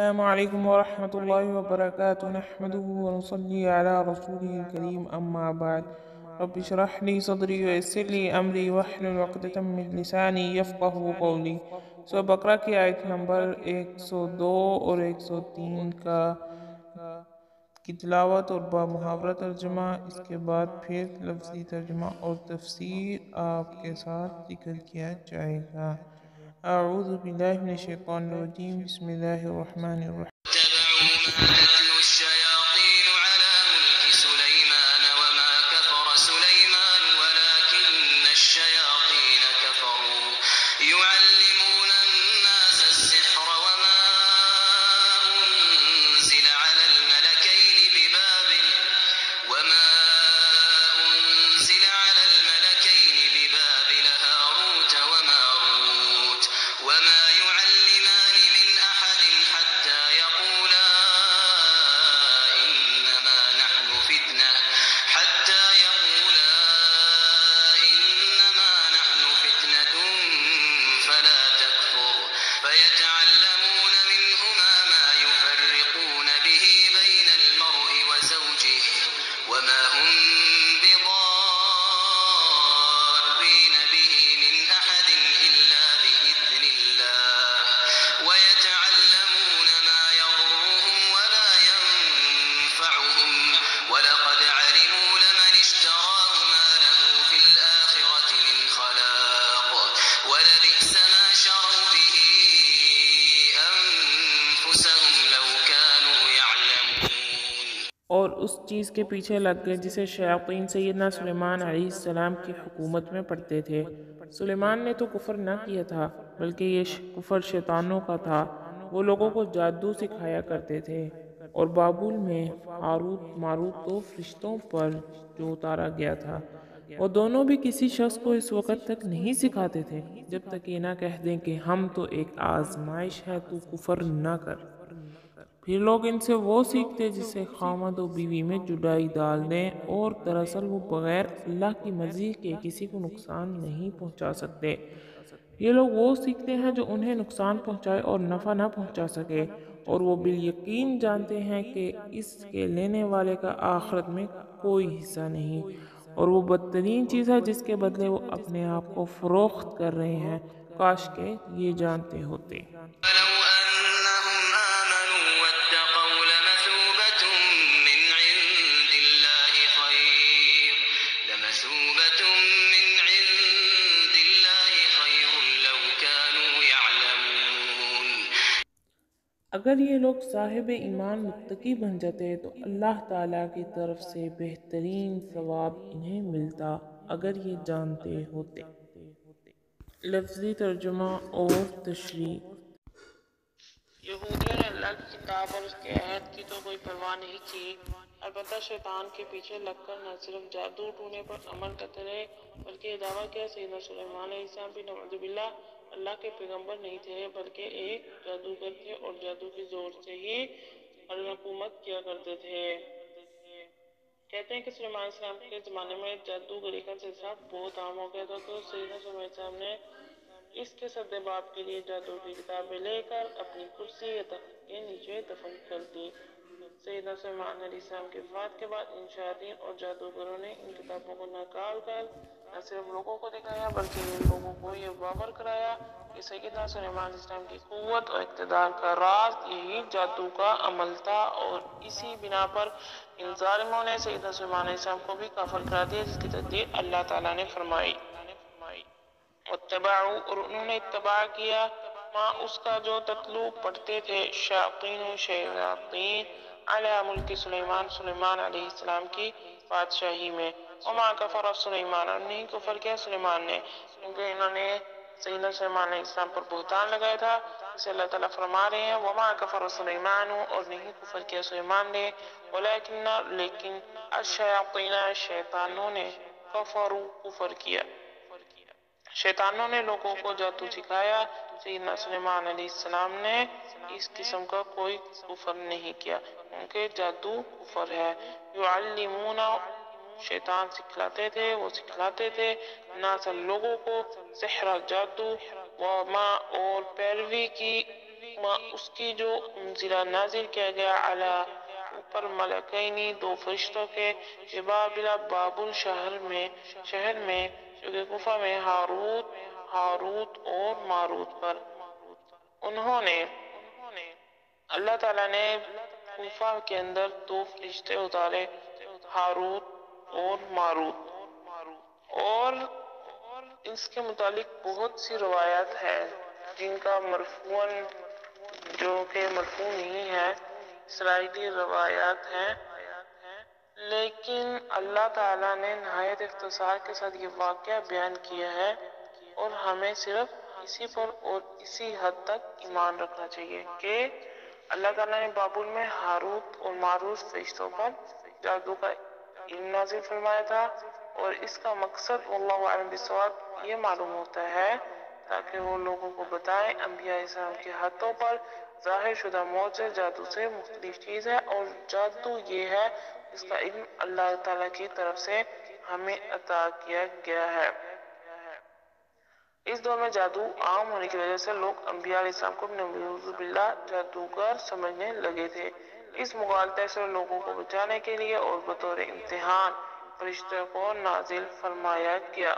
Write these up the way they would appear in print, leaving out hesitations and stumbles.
السلام علیکم ورحمۃ اللہ وبرکاتہ نحمده ونصلی علی رسوله الکریم اما بعد رب اشرح لی صدری ویسر لی امری واحلل عقدۃ من لسانی یفقهوا قولی۔ بقرہ کی آیت نمبر 102 اور 103 کی تلاوت اور بمحاورہ ترجمہ، اس کے بعد پھر لفظی ترجمہ اور تفسیر آپ کے ساتھ ذکر کیا جائے گا۔ اعوذ باللہ من الشیطان الرجیم، بسم اللہ الرحمن الرحیم۔ اتبعوا ما تتلو الشياطين على ملك سليمان وما كفر سليمان ولكن الشياطين كفروا يعلمون الناس السحر وما أنزل على الملكين ببابل هاروت وماروت وما يعلمان من أحد حتى يقولا إنما نحن فتنة فلا تكفر فيتعلمون منهما ما يفرقون به بين المرء وزوجه وما هم بضارين به من أحد إلا بإذن الله ويتعلمون ما يضرهم ولا ينفعهم ولقد علموا لمن اشتراه ما له في الآخرة من خلاق ولبئس ما شروا به أنفسهم لو كانوا يعلمون۔ اور اس چیز کے پیچھے لگ گئے جسے شیاطین سیدنا سلیمان علیہ السلام کی حکومت میں پڑھتے تھے۔ سلیمان نے تو کفر نہ کیا تھا، بلکہ یہ کفر شیطانوں کا تھا۔ وہ لوگوں کو جادو سکھایا کرتے تھے، اور بابل میں ہاروت ماروت دو فرشتوں پر جو اتارا گیا تھا، وہ دونوں بھی کسی شخص کو اس وقت تک نہیں سکھاتے تھے جب تک یہ نہ کہہ دیں کہ ہم تو ایک آزمائش ہے، تو کفر نہ کر۔ پھر لوگ ان سے وہ سیکھتے جسے خامد و بیوی میں جدائی ڈال دیں، اور دراصل وہ بغیر اللہ کی مرضی کے کسی کو نقصان نہیں پہنچا سکتے۔ یہ لوگ وہ سیکھتے ہیں جو انہیں نقصان پہنچائے اور نفع نہ پہنچا سکے، اور وہ بالیقین جانتے ہیں کہ اس کے لینے والے کا آخرت میں کوئی حصہ نہیں، اور وہ بدترین چیز ہے جس کے بدلے وہ اپنے آپ کو فروخت کر رہے ہیں۔ کاش کہ یہ جانتے ہوتے۔ ولو أنهم آمنوا واتقوا لمثوبة من عند الله خير لو كانوا يعلمون۔ اگر یہ لوگ صاحب ایمان متقی بن جاتے تو اللہ تعالیٰ کی طرف سے بہترین ثواب انہیں ملتا اگر یہ جانتے ہوتے۔ لفظی ترجمہ اور تشریح۔ یہودیوں نے اللہ کی کتاب اور اس کے عہد کی تو کوئی پرواہ نہیں کی، البتہ شیطان کے پیچھے لگ کر نہ صرف جادو ٹونے پر عمل کرتے رہے، بلکہ یہ دعویٰ کیا سیدنا سلیمان علیہ السلام بھی نعوذ باللہ اللہ کے پیغمبر نہیں تھے، بلکہ ایک جادوگر تھے اور جادو کے زور سے ہی حکومت کیا کرتے تھے۔ کہتے ہیں کہ سلیمان علیہ السلام کے زمانے میں جادوگری کا سلسلہ بہت عام ہو گیا تھا، تو سیدنا سلیمان علیہ السلام نے اس کے سد باب کے لیے جادو کی کتابیں لے کر اپنی کرسی یا تخت کے نیچے دفن کر دی۔ سیدنا سلیمان علیہ السلام کی وفات کے بعد ان شیاطین اور جادوگروں نے ان کتابوں کو نکال کر نہ صرف لوگوں کو دکھایا بلکہ ان لوگوں کو یہ باور کرایا کہ سیدنا سلیمان علیہ السلام کی قوت اور اقتدار کا راز یہی جادو کا عمل تھا، اور اسی بنا پر ان ظالموں نے سیدنا سلیمان علیہ السلام کو بھی کافر کرا دیا، جس کی تصدیق اللہ تعالیٰ نے فرمائی۔ واتبعوا، اور انہوں نے اتباع کیا، ما اس کا جو تتلو پڑھتے تھے شیاطین علی ملک سلیمان سلیمان علیہ السلام کی بادشاہی میں، وما کفر سلیمان، اور نہیں کفر کیا سلیمان نے، کیونکہ انہوں نے سیدنا سلیمان علیہ السلام پر بہتان لگایا تھا، جسے اللہ تعالیٰ فرما رہے ہیں وما کفر سلیمان، اور نہیں کفر کیا سلیمان نے، لیکن الشیاطین، شیطانوں نے کفروا، کفر کیا، شیطانوں نے لوگوں کو جادو سکھایا۔ سیدنا سلیمان علیہ السلام نے اس قسم کا کوئی کفر نہیں کیا، کیونکہ جادو کفر ہے۔ یعلمون، شیطان سکھلاتے تھے، وہ سکھلاتے تھے ناس لوگوں کو سحر، جادو، وما، اور پیروی کی اس کی جو منزلہ نازل کیا گیا علی اوپر ملکینی دو فرشتوں کے بابل بابل شہر میں جو کہ کوفہ میں ہاروت اور ماروت پر انہوں نے اللہ تعالیٰ نے کوفہ کے اندر دو فرشتے اتارے ہاروت اور ماروت اور اس کے متعلق بہت سی روایات ہیں جن کا مرفوعاً جو کہ مرفوع نہیں ہے اسرائیلی روایات ہیں لیکن اللہ تعالیٰ نے نہایت اختصار کے ساتھ یہ واقعہ بیان کیا ہے اور ہمیں صرف اسی پر اور اسی حد تک ایمان رکھنا چاہیے کہ اللہ تعالیٰ نے بابل میں ہاروت اور ماروت فرشتوں پر جادو کا علم نازل فرمایا تھا اور اس کا مقصد واللہ اعلم بالصواب یہ معلوم ہوتا ہے تاکہ وہ لوگوں کو بتائیں انبیاء اسلام کے ہاتھوں پر ظاہر شدہ معجزہ جادو سے مختلف چیز ہے اور جادو یہ ہے اس کا علم اللہ تعالیٰ کی طرف سے ہمیں عطا کیا گیا ہے۔ اس دور میں جادو عام ہونے کی وجہ سے لوگ انبیاء علیہ السلام کو نعوذ باللہ جادوگر سمجھنے لگے تھے۔ اس مغالطے سے لوگوں کو بچانے کے لیے اور بطور امتحان فرشتوں کو نازل فرمایا گیا۔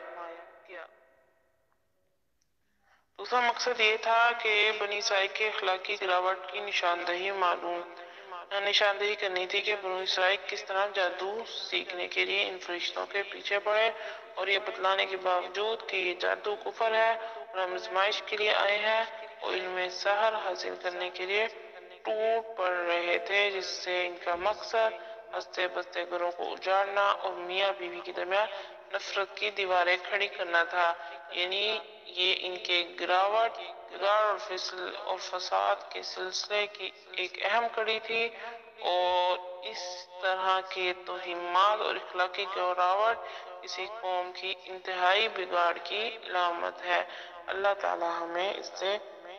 دوسرا مقصد یہ تھا کہ بنی اسرائیل کے اخلاقی گراوٹ کی نشاندہی کرنی تھی کہ بنی اسرائیل کس طرح جادو سیکھنے کے لیے ان فرشتوں کے پیچھے پڑے اور یہ بتلانے کے باوجود کہ یہ جادو کفر ہے اور ہم آزمائش کے لیے آئے ہیں اور علم سحر حاصل کرنے کے لیے ٹوٹ پڑ رہے تھے جس سے ان کا مقصد ہنستے بستے گھروں کو اجاڑنا اور میاں بیوی کے درمیان نفرت کی دیواریں کھڑی کرنا تھا، یعنی یہ ان کے گراوٹ اور فساد کے سلسلے کی ایک اہم کڑی تھی اور اس طرح کے توہمات اور اخلاقی گراوٹ کسی قوم کی انتہائی بگاڑ کی علامت ہے۔ اللہ تعالی ہمیں اس سے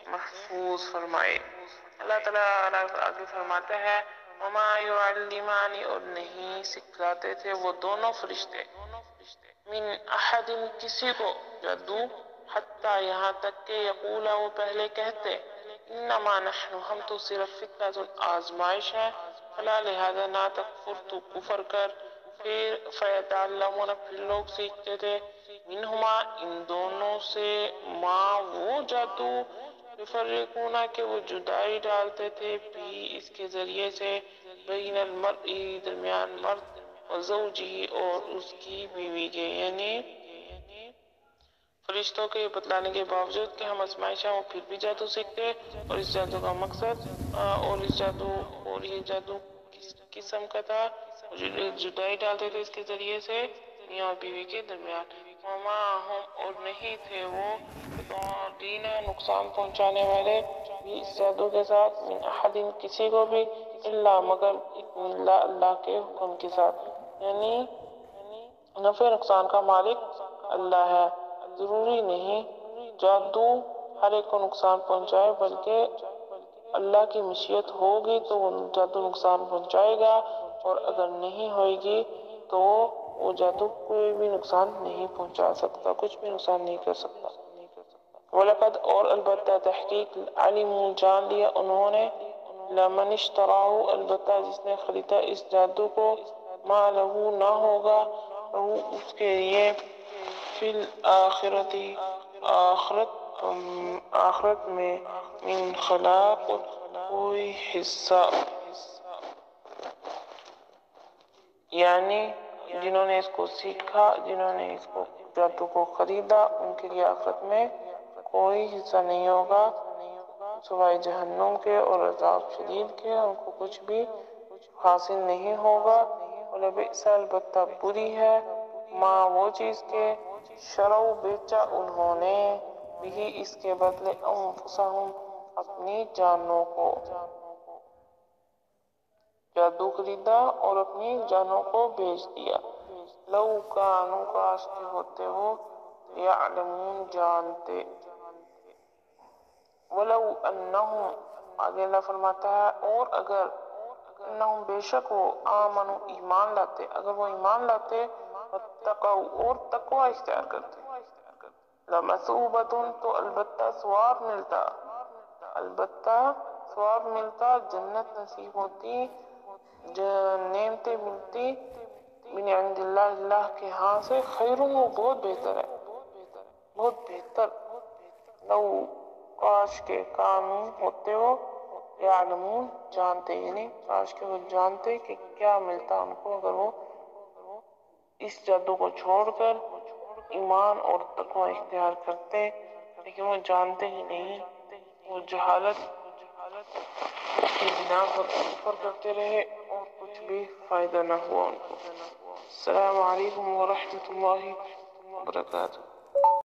محفوظ فرمائے۔ اللہ تعالیٰ آگے فرماتا ہے وَمَا يُعَلِّمَانِ اور نہیں سکھلاتے تھے وہ دونوں فرشتے من احد کسی کو جادو حتیٰ یہاں تک کہ یقولا وہ پہلے کہتے انما نحن ہم تو صرف فتنۃ آزمائش ہے فلا لہذا نہ تکفر تو کفر کر پھر فیتعلمون پھر لوگ سیکھتے تھے منہما ان دونوں سے ما وہ جادو یفرقون کہ وہ جدائی ڈالتے تھے بھی اس کے ذریعے سے بین المرء درمیان مرد وزوجی اور اس کی بیوی کے، یعنی فرشتوں کے بتلانے کے باوجود کہ ہم آزمائش ہیں وہ پھر بھی جادو سیکھتے اور اس جادو کا مقصد اور یہ جادو کس قسم کا تھا جدائی ڈالتے تھے اس کے ذریعے سے میاں اور بیوی کے درمیان وما ہم اور نہیں تھے وہ دین نقصان پہنچانے والے بھی اس جادو کے ساتھ من احد کسی کو بھی الا مگر اللہ کے حکم کے ساتھ، یعنی نفع نقصان کا مالک اللہ ہے، ضروری نہیں جادو ہر ایک کو نقصان پہنچائے بلکہ اللہ کی مشیت ہوگی تو وہ جادو نقصان پہنچائے گا اور اگر نہیں ہوئے گی تو وہ جادو کوئی بھی نقصان نہیں پہنچا سکتا، کچھ بھی نقصان نہیں کر سکتا۔ وَلَقَدْ اور البتہ تحقیق علموا جان لیا انہوں نے لمن اشتراہ البتہ جس نے خریدا اس جادو کو ما لہو نہ ہوگا لہو اس کے لیے فی الآخرتی آخرت میں من خلاق کوئی حصہ، یعنی جنہوں نے اس کو سیکھا جنہوں نے اس کو جادو کو خریدا ان کے لیے آخرت میں کوئی حصہ نہیں ہوگا سوائے جہنم کے اور عذاب شدید کے، ان کو کچھ بھی حاصل نہیں ہوگا۔ وَلَبِئْسَ البتہ بری ہے ما وہ چیز کے شرعوا بیچا انہوں نے بھی اس کے بدلے انفسہم اپنی جانوں کو، جادو خریدا اور اپنی جانوں کو بیچ دیا۔ لو کانوا کاش کے ہوتے وہ یعلمون جانتے، وَلَوْ أَنَّهُمْ آگے اللہ فرماتا ہے اور اگر انہم بے شک وہ آمنوا ایمان لاتے، اگر وہ ایمان لاتے واتقوا اور تقوی اختیار کرتے لمثوبۃ تو البتہ ثواب ملتا البتہ ثواب ملتا، جنت نصیب ہوتی، نعمتیں ملتی من عند اللہ، اللہ کے ہاں سے، خیروں، وہ بہت بہتر ہے، بہت بہتر، لو کاش کے قانون ہوتے ہو، یعلمون جانتے، یعنی کاش کے وہ جانتے کہ کیا ملتا ان کو اگر وہ اس جادو کو چھوڑ کر ایمان اور تقوی اختیار کرتے، لیکن وہ جانتے ہی نہیں، وہ جہالت کی بنا پر کفر کرتے رہے اور کچھ بھی فائدہ نہ ہوا ان کو۔ السلام علیکم ورحمۃ اللہ وبرکاتہ۔